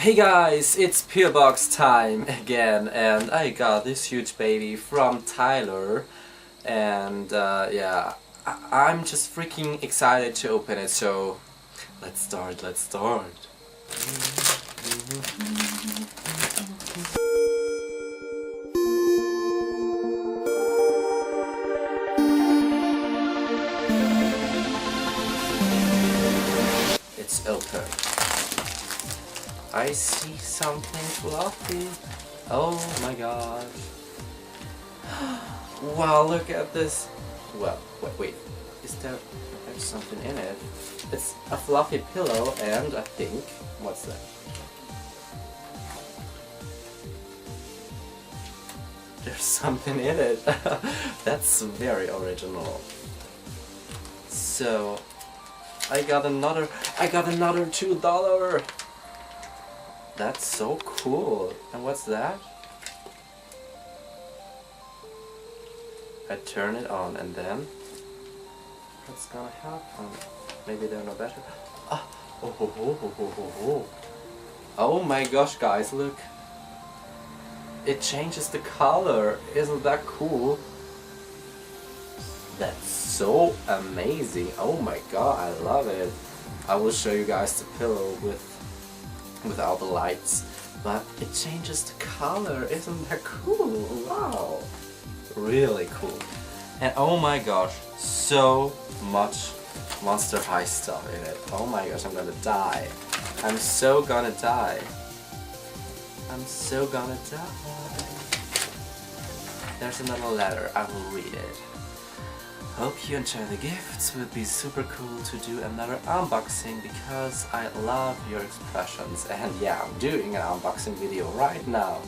Hey guys, it's PO Box time again, and I got this huge baby from Tyler, and yeah, I'm just freaking excited to open it, so let's start. It's open. I see something fluffy. Oh my gosh. Wow, look at this. Well, wait. Is there's something in it? It's a fluffy pillow and I think, what's that? There's something in it. That's very original. So, I got another $2. That's so cool. And what's that? I turn it on and then what's gonna happen? Maybe they're no better. Oh my gosh, guys, look. It changes the color. Isn't that cool? That's so amazing. Oh my god, I love it. I will show you guys the pillow without the lights, but it changes the color. Isn't that cool? Wow, really cool. And oh my gosh, so much Monster High stuff in it. Oh my gosh, I'm gonna die. I'm so gonna die. There's another letter. I will read it. Hope you enjoy the gifts. Would be super cool to do another unboxing because I love your expressions. And yeah, I'm doing an unboxing video right now.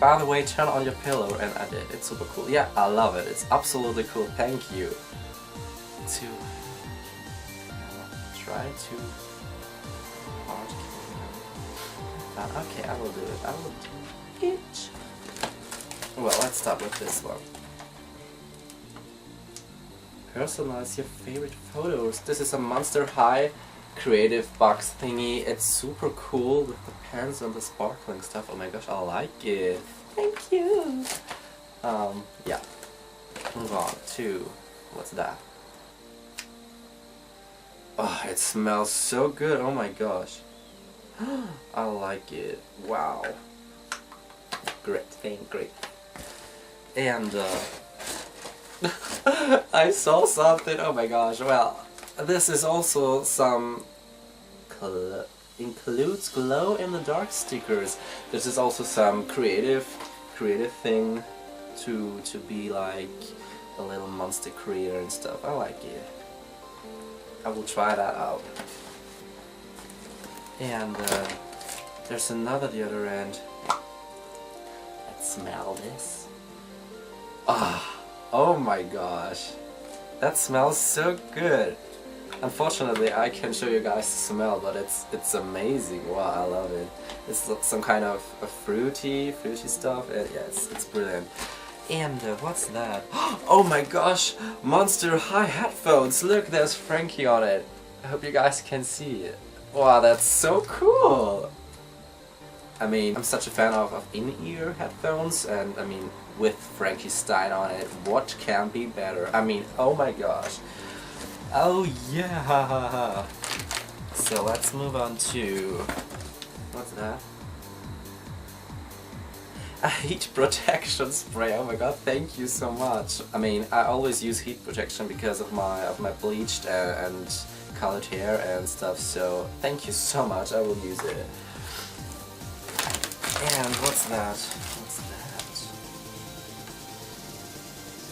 By the way, turn on your pillow, and I did. It's super cool. Yeah, I love it. It's absolutely cool. Thank you. Try to okay, I will do it. Well, let's start with this one. Personalize your favorite photos. This is a Monster High creative box thingy. It's super cool with the pens and the sparkling stuff. Oh my gosh, I like it. Thank you. Yeah. Move on to, what's that? Oh, it smells so good. Oh my gosh. I like it. Wow. Great. And I saw something. Oh my gosh. Well, this is also some includes glow in the dark stickers. This is also some creative thing to be like a little monster creator and stuff. I like it. I will try that out. And there's another at the other end. Let's smell this. Oh my gosh. That smells so good. Unfortunately, I can't show you guys the smell, but it's amazing. Wow, I love it. It's some kind of a fruity stuff. And yeah, it's brilliant. And what's that? Oh my gosh, Monster High headphones. Look, there's Frankie on it. I hope you guys can see it. Wow, that's so cool. I mean, I'm such a fan of in-ear headphones, and I mean, with Frankie Stein on it, what can be better? I mean, oh my gosh. Oh yeah. So let's move on to, what's that? A heat protection spray. Oh my god, thank you so much. I mean, I always use heat protection because of my bleached and colored hair and stuff, so thank you so much. I will use it. And what's that?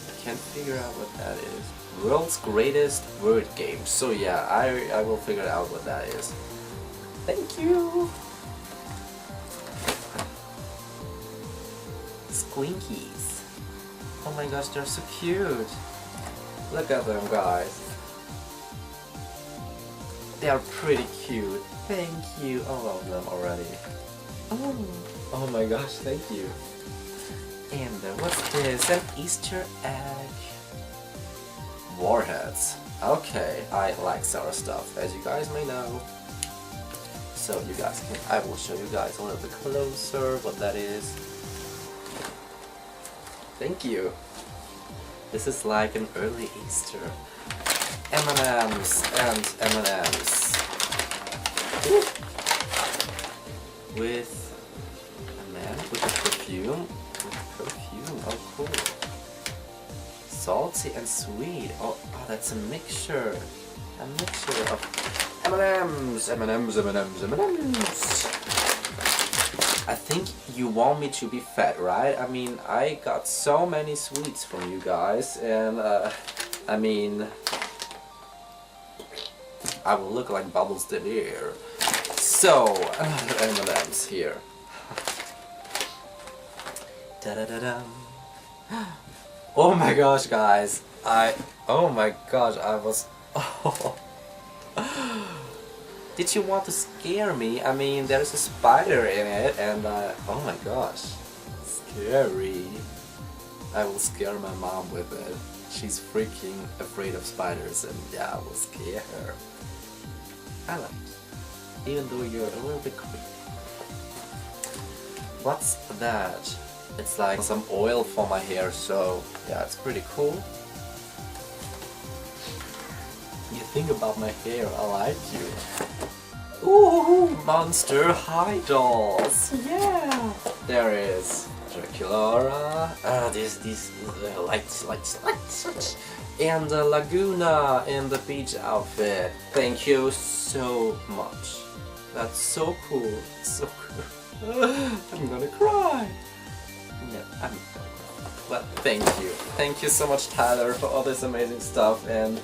I can't figure out what that is. World's greatest word game. So yeah, I will figure out what that is. Thank you. Squinkies. Oh my gosh, they're so cute. Look at them, guys. They are pretty cute. Thank you. I love them already. Oh my gosh, thank you. And what's this? An Easter egg. Warheads. Okay, I like sour stuff, as you guys may know. So you guys can, I will show you guys a little bit closer what that is. Thank you. This is like an early Easter. M&M's and M&M's. With a man with a perfume. Oh cool. Salty and sweet. Oh, that's a mixture. A mixture of M&M's. I think you want me to be fat, right? I mean, I got so many sweets from you guys, and I mean, I will look like Bubbles the Deer. So, M&M's here. Da-da-da-dum. Oh my gosh, guys! Oh my gosh, I was. Oh. Did you want to scare me? I mean, there's a spider in it, and oh my gosh, scary. I will scare my mom with it. She's freaking afraid of spiders, and yeah, I will scare her. I like it, even though you're a little bit creepy. What's that? It's like some oil for my hair, so yeah, it's pretty cool. You think about my hair, I like you. Ooh, Monster High dolls! Yeah! There is Draculaura, these lights. And Laguna in the beach outfit. Thank you so much. That's so cool. So cool. I'm gonna cry. No, I'm not gonna cry. But thank you. Thank you so much, Tyler, for all this amazing stuff. And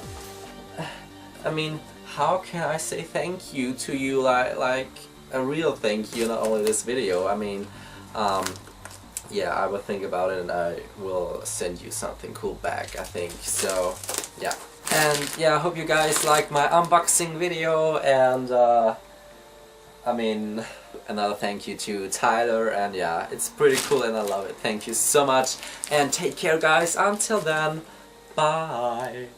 I mean, how can I say thank you to you like a real thank you, not only this video? I mean, yeah, I will think about it and I will send you something cool back, I think. So, yeah. And yeah, I hope you guys like my unboxing video, and I mean, another thank you to Tyler, and yeah, it's pretty cool and I love it. Thank you so much, and take care, guys. Until then, bye.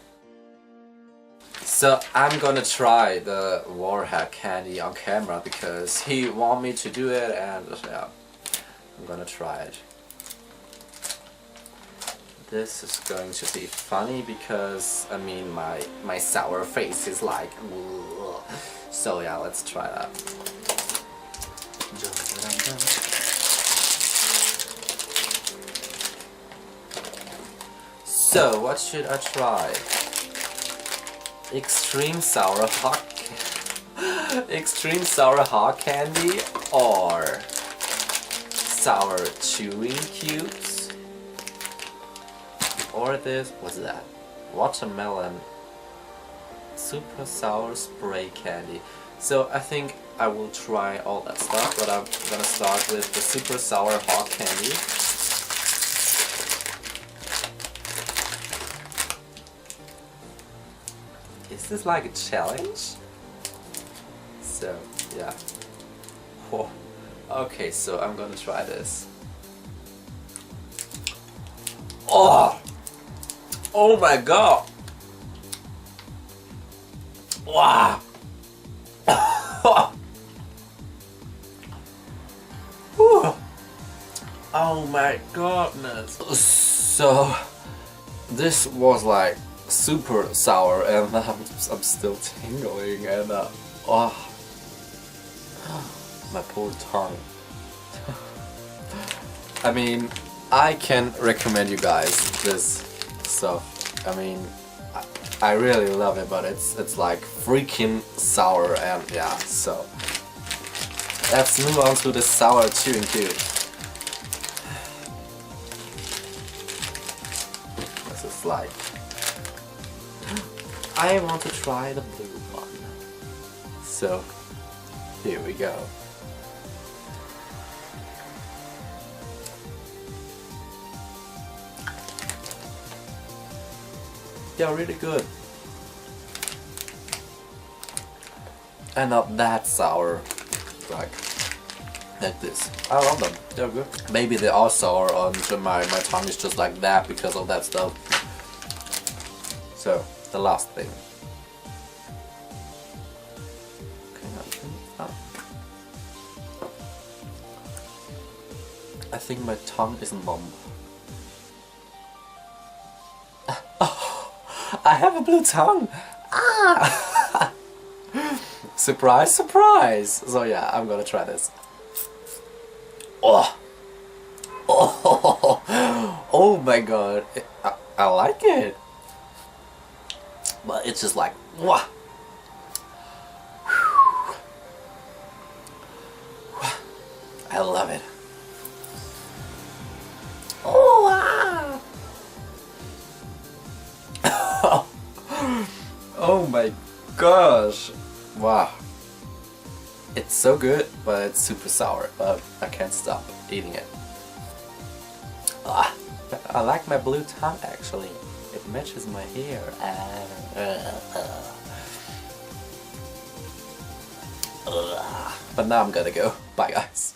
So I'm gonna try the Warhead candy on camera because he want me to do it, and yeah, I'm gonna try it. This is going to be funny because I mean my sour face is like, ugh. So yeah, let's try that. So what should I try? Extreme sour hot candy or sour chewing cubes, or this, what's that? Watermelon super sour spray candy. So I think I will try all that stuff, but I'm gonna start with the super sour hot candy. Is this like a challenge? So, yeah. Oh. Okay, so I'm gonna try this. Oh! Oh my god! Wow! Oh my goodness! So, this was like super sour, and I'm still tingling, and oh, my poor tongue. I mean, I can recommend you guys this stuff. I mean, I really love it, but it's like freaking sour, and yeah. So let's move on to the sour chewing cube. This is like, I want to try the blue one. So, here we go. They're really good. And not that sour. Like this. I love them. They're good. Maybe they are sour until my tongue is just like that because of that stuff. So, the last thing. I think my tongue is numb. I have a blue tongue! Ah! Surprise, surprise! So yeah, I'm gonna try this. Oh! Oh! Oh my god! I like it! But it's just like, wah! I love it. Oh! Ah. Oh my gosh! Wow. It's so good, but it's super sour, but I can't stop eating it. Ah, I like my blue tongue actually. It matches my hair. But now I'm gonna go. Bye guys.